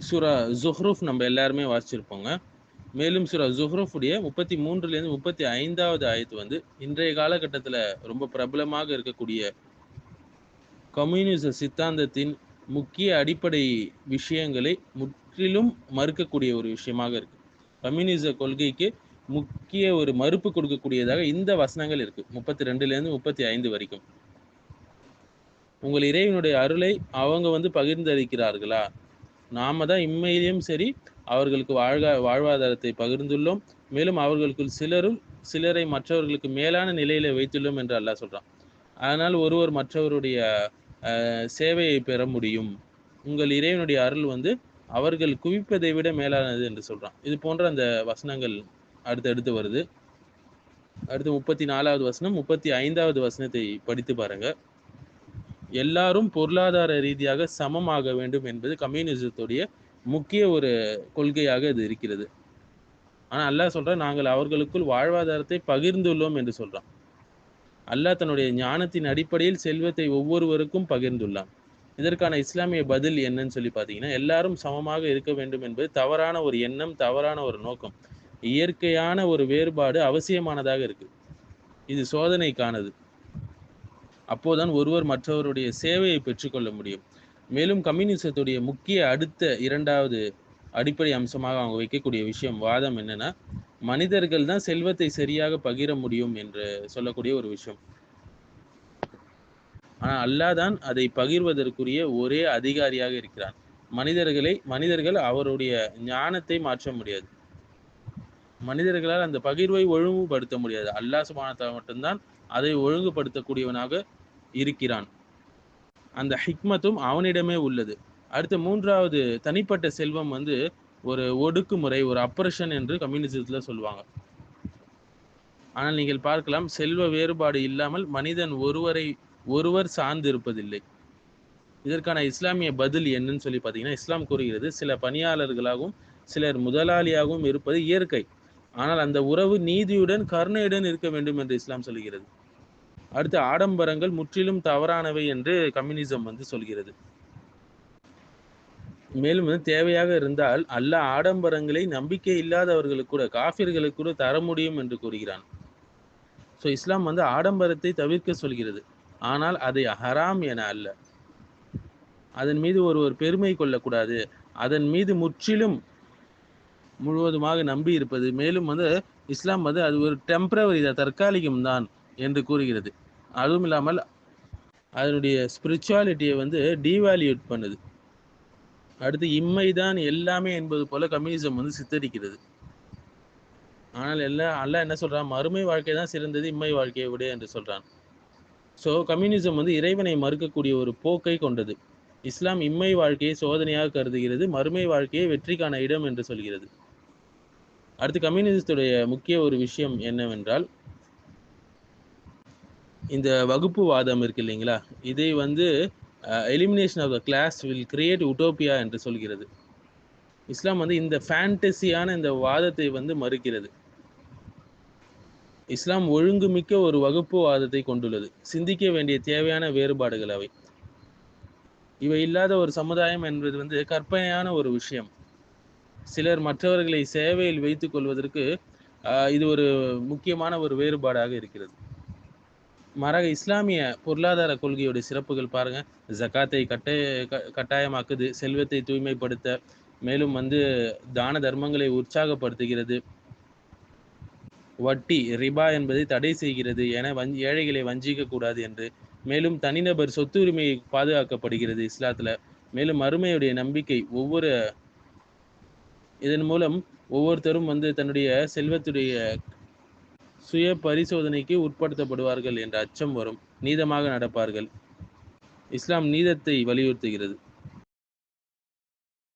சூரா ஜுஹ்ரூஃப் நம்ம எல்லாருமே வாசிச்சிருப்போங்க. மேலும் சூரா ஜுஹ்ரூஃபுடைய 33லேருந்து 35வது ஆயத்து வந்து இன்றைய காலகட்டத்தில ரொம்ப பிரபலமாக இருக்கக்கூடிய கம்யூனிச சித்தாந்தத்தின் முக்கிய அடிப்படை விஷயங்களை முற்றிலும் மறுக்கக்கூடிய ஒரு விஷயமாக இருக்கு. கம்யூனிச கொள்கைக்கு முக்கிய ஒரு மறுப்பு கொடுக்கக்கூடியதாக இந்த வசனங்கள் இருக்கு. 32லேருந்து 35 வரைக்கும். உங்கள் இறைவனுடைய அருளை அவங்க வந்து பகிர்ந்தளிக்கிறார்களா? நாம தான் இம்மையிலும் சரி, அவர்களுக்கு வாழ்வாதாரத்தை பகிர்ந்துள்ளோம். மேலும் அவர்களுக்குள் சிலரை மற்றவர்களுக்கு மேலான நிலையில வைத்துள்ளோம் என்று அல்லாஹ் சொல்றான். அதனால் ஒருவர் மற்றவருடைய சேவையை பெற முடியும். உங்கள் இறைவனுடைய அருள் வந்து அவர்கள் குவிப்பதை விட மேலானது என்று சொல்றான். இது போன்ற அந்த வசனங்கள் அடுத்தடுத்து வருது. அடுத்து 34வது வசனம், 35வது வசனத்தை படித்து பாருங்க. எல்லாரும் பொருளாதார ரீதியாக சமமாக வேண்டும் என்பது கம்யூனிசத்துடைய முக்கிய ஒரு கொள்கையாக இது இருக்கிறது. ஆனா அல்லாஹ் சொல்றான், நாங்கள் அவர்களுக்குள் வாழ்வாதாரத்தை பகிர்ந்துள்ளோம் என்று சொல்றான். அல்லாஹ் தன்னுடைய ஞானத்தின் அடிப்படையில் செல்வத்தை ஒவ்வொருவருக்கும் பகிர்ந்துள்ளான். இதற்கான இஸ்லாமிய பதில் என்னன்னு சொல்லி பார்த்தீங்கன்னா, எல்லாரும் சமமாக இருக்க வேண்டும் என்பது தவறான ஒரு எண்ணம், தவறான ஒரு நோக்கம். இயற்கையான ஒரு வேறுபாடு அவசியமானதாக இருக்கு. இது சோதனைக்கானது. அப்போதான் ஒருவர் மற்றவருடைய சேவையை பெற்றுக்கொள்ள முடியும். மேலும் கம்யூனிசத்துடைய முக்கிய அடுத்த 2வது அடிப்படை அம்சமாக அவங்க வைக்கக்கூடிய வாதம் என்னன்னா, மனிதர்கள் தான் செல்வத்தை சரியாக பகிர முடியும் என்று சொல்லக்கூடிய ஒரு விஷயம். ஆனா அல்லாஹ் தான் அதை பகிர்வதற்குரிய ஒரே அதிகாரியாக இருக்கிறான். மனிதர்கள் அவருடைய ஞானத்தை மாற்ற முடியாது. மனிதர்களால் அந்த பகிர்வை ஒழுங்குபடுத்த முடியாது. அல்லாஹ் சுப்ஹானஹு வ தஆலா மட்டும்தான் அதை ஒழுங்குபடுத்தக்கூடியவனாக இருக்கிறான். அந்த ஹிக்மத்தும் அவனிடமே உள்ளது. அடுத்த 3வது தனிப்பட்ட செல்வம் வந்து ஒரு ஒடுக்குமுறை, ஒரு அப்ரஷன் என்று கம்யூனிசத்துல சொல்லுவாங்க. ஆனால் நீங்கள் பார்க்கலாம், செல்வ வேறுபாடு இல்லாமல் மனிதன் ஒருவர் சார்ந்து இருப்பதில்லை. இதற்கான இஸ்லாமிய பதில் என்னன்னு சொல்லி பார்த்தீங்கன்னா, இஸ்லாம் கூறுகிறது, சில பணியாளர்களாகவும் சிலர் முதலாளியாகவும் இருப்பது இயற்கை. ஆனால் அந்த உறவு நீதியுடன் கருணையுடன் இருக்க வேண்டும் என்று இஸ்லாம் சொல்கிறது. அடுத்து ஆடம்பரங்கள் முற்றிலும் தவறானவை என்று கம்யூனிசம் வந்து சொல்கிறது. மேலும் தேவையாக இருந்தால் அல்லாஹ் ஆடம்பரங்களை நம்பிக்கை இல்லாதவர்களுக்கு கூட, காஃபிர்களுக்கு கூட தர முடியும் என்று கூறுகிறான். ஸோ இஸ்லாம் வந்து ஆடம்பரத்தை தவிர்க்க சொல்கிறது. ஆனால் அதை ஹராம் என அல்ல. அதன் மீது ஒருவர் பெருமை கொள்ளக்கூடாது. அதன் மீது முழுவதுமாக நம்பி இருப்பது. மேலும் வந்து இஸ்லாம் வந்து அது ஒரு டெம்பரவரி தான், தற்காலிகம் தான் என்று கூறுகிறது. அதுவும் இல்லாமல் அதனுடைய ஸ்பிரிச்சுவாலிட்டியை வந்து டீவால்யூட் பண்ணுது. அடுத்து இம்மைதான் எல்லாமே என்பது போல கம்யூனிசம் வந்து சித்தரிக்கிறது. ஆனால் அல்லாஹ் என்ன சொல்றான், மறுமை வாழ்க்கை தான் சிறந்தது இம்மை வாழ்க்கையை விட என்று சொல்றான். ஸோ கம்யூனிசம் வந்து இறைவனை மறுக்கக்கூடிய ஒரு போக்கை கொண்டது. இஸ்லாம் இம்மை வாழ்க்கையை சோதனையாக கருதுகிறது, மறுமை வாழ்க்கையை வெற்றிக்கான இடம் என்று சொல்கிறது. அடுத்து கம்யூனிசத்துடைய முக்கிய ஒரு விஷயம் என்னவென்றால், இந்த வகுப்புவாதம் இருக்கு இல்லைங்களா, இதை வந்து elimination of the class will create utopia என்று சொல்கிறது. இஸ்லாம் வந்து இந்த ஃபேண்டசியான இந்த வாதத்தை வந்து மறுக்கிறது. இஸ்லாம் ஒழுங்குமிக்க ஒரு வகுப்புவாதத்தை கொண்டுள்ளது. சிந்திக்க வேண்டிய தேவையான வேறுபாடுகள் அவை. இவை இல்லாத ஒரு சமுதாயம் என்பது வந்து கற்பனையான ஒரு விஷயம். சிலர் மற்றவர்களை சேவையில் வைத்துக் கொள்வதற்கு இது ஒரு முக்கியமான ஒரு வேறுபாடாக இருக்கிறது. மாறாக இஸ்லாமிய பொருளாதார கொள்கையுடைய சிறப்புகள் பாருங்க. ஜகாத்தை கட்டாயமாக்குது, செல்வத்தை தூய்மைப்படுத்த, மேலும் வந்து தான தர்மங்களை உற்சாகப்படுத்துகிறது, வட்டி ரிபா என்பதை தடை செய்கிறது என ஏழைகளை வஞ்சிக்க கூடாது என்று, மேலும் தனிநபர் சொத்துரிமை பாதுகாக்கப்படுகிறது இஸ்லாத்துல. மேலும் மறுமையுடைய நம்பிக்கை, இதன் மூலம் ஒவ்வொருத்தரும் வந்து தன்னுடைய செல்வத்துடைய சுய பரிசோதனைக்கு உட்படுத்தப்படுவார்கள் என்ற அச்சம் வரும், நீதமாக நடப்பார்கள். இஸ்லாம் நீதத்தை வலியுறுத்துகிறது.